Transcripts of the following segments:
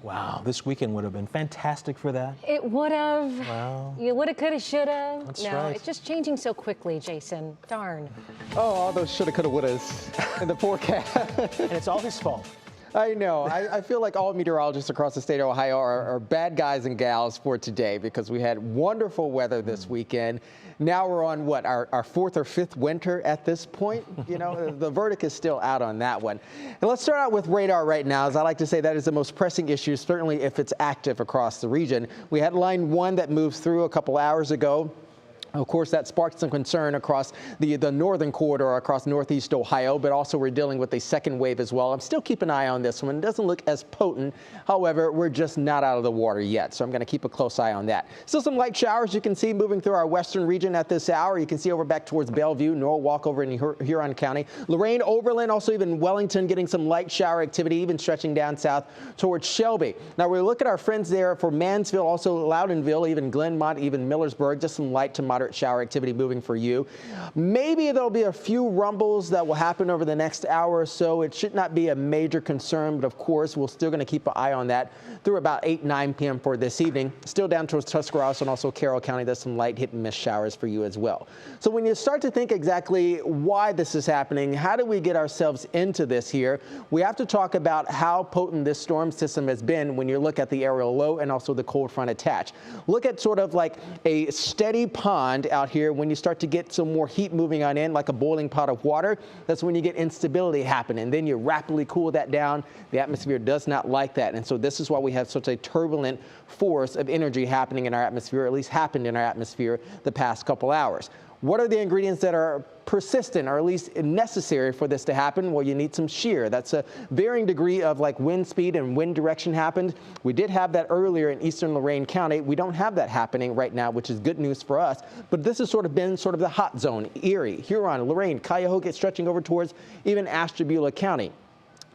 Wow, this weekend would have been fantastic for that. It would have. Wow. You would have, could have, should have. That's no, right. it's just changing so quickly, Jason. Darn. Oh, all those shoulda, coulda, wouldas in the forecast. And it's all his fault. I know. I feel like all meteorologists across the state of Ohio are bad guys and gals for today because we had wonderful weather this weekend. Now we're on what, our fourth or fifth winter at this point? You know, the verdict is still out on that one. And let's start out with radar right now. As I like to say, that is the most pressing issue, certainly if it's active across the region. We had line 1 that moved through a couple hours ago. Of course, that sparked some concern across the northern corridor across northeast Ohio, but also we're dealing with a second wave as well. I'm still keeping an eye on this one. It doesn't look as potent. However, we're just not out of the water yet, so I'm going to keep a close eye on that. Still some light showers you can see moving through our western region at this hour. You can see over back towards Bellevue, Norwalk over in Huron County. Lorain, Oberlin, also even Wellington getting some light shower activity, even stretching down south towards Shelby. Now we look at our friends there for Mansfield, also Loudonville, even Glenmont, even Millersburg, just some light to moderate shower activity moving for you. Maybe there'll be a few rumbles that will happen over the next hour or so. It should not be a major concern, but of course, we're still going to keep an eye on that through about 8-9 p.m. for this evening. Still down towards Tuscarawas and also Carroll County. There's some light hit and miss showers for you as well. So when you start to think exactly why this is happening, how do we get ourselves into this here? We have to talk about how potent this storm system has been when you look at the aerial low and also the cold front attached. Look at sort of like a steady pond out here. When you start to get some more heat moving on in, like a boiling pot of water, that's when you get instability happening. Then you rapidly cool that down. The atmosphere does not like that. And so this is why we have such a turbulent force of energy happening in our atmosphere, or at least happened in our atmosphere the past couple hours. What are the ingredients that are persistent or at least necessary for this to happen? Well, you need some shear. That's a varying degree of like wind speed and wind direction happened. We did have that earlier in eastern Lorain County. We don't have that happening right now, which is good news for us. But this has sort of been sort of the hot zone. Erie, Huron, Lorain, Cuyahoga stretching over towards even Ashtabula County.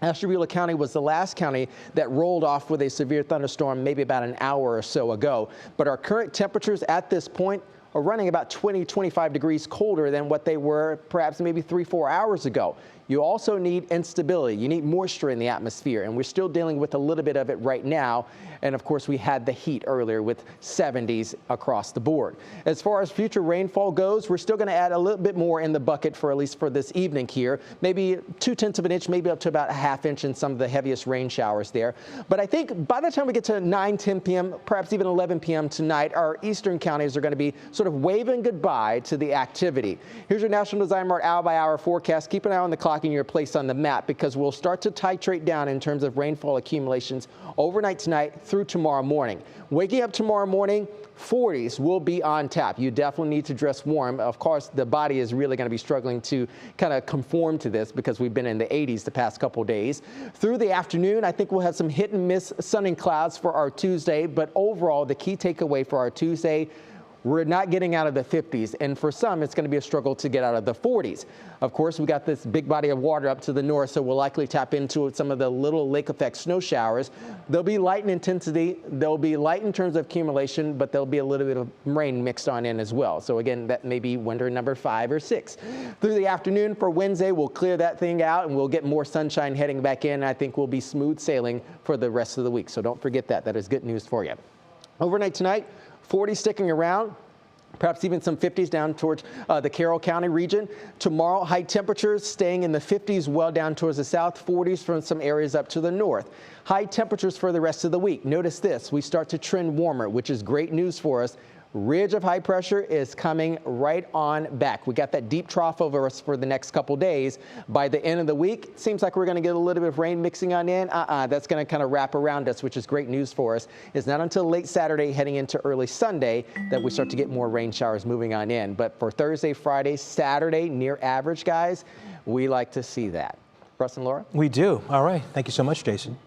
Ashtabula County was the last county that rolled off with a severe thunderstorm maybe about an hour or so ago. But our current temperatures at this point are running about 20-25 degrees colder than what they were perhaps maybe 3-4 hours ago. You also need instability. You need moisture in the atmosphere, and we're still dealing with a little bit of it right now. And of course, we had the heat earlier with 70s across the board. As far as future rainfall goes, we're still going to add a little bit more in the bucket for at least for this evening here. Maybe 2/10 of an inch, maybe up to about a ½ inch in some of the heaviest rain showers there. But I think by the time we get to 9-10 p.m., perhaps even 11 p.m. tonight, our eastern counties are going to be sort of waving goodbye to the activity. Here's your National Design Mart hour-by-hour forecast. Keep an eye on the clock in your place on the map because we'll start to titrate down in terms of rainfall accumulations overnight tonight through tomorrow morning. Waking up tomorrow morning, 40s will be on tap. You definitely need to dress warm. Of course, the body is really going to be struggling to kind of conform to this because we've been in the 80s the past couple days. Through the afternoon, I think we'll have some hit and miss sun and clouds for our Tuesday, but overall, the key takeaway for our Tuesday, we're not getting out of the 50s, and for some, it's going to be a struggle to get out of the 40s. Of course, we got this big body of water up to the north, so we'll likely tap into some of the little lake effect snow showers. They'll be light in intensity. They'll be light in terms of accumulation, but there'll be a little bit of rain mixed on in as well. So again, that may be winter number 5 or 6. Through the afternoon for Wednesday, we'll clear that thing out, and we'll get more sunshine heading back in. I think we'll be smooth sailing for the rest of the week, so don't forget that. That is good news for you. Overnight tonight, 40 sticking around, perhaps even some 50s down towards the Carroll County region. Tomorrow, high temperatures staying in the 50s well down towards the south, 40s from some areas up to the north. High temperatures for the rest of the week. Notice this, we start to trend warmer, which is great news for us. Ridge of high pressure is coming right on back. We got that deep trough over us for the next couple days. By the end of the week, it seems like we're going to get a little bit of rain mixing on in. That's going to kind of wrap around us, which is great news for us. It's not until late Saturday heading into early Sunday that we start to get more rain showers moving on in. But for Thursday, Friday, Saturday, near average, guys, we like to see that. Russ and Laura? We do. All right. Thank you so much, Jason.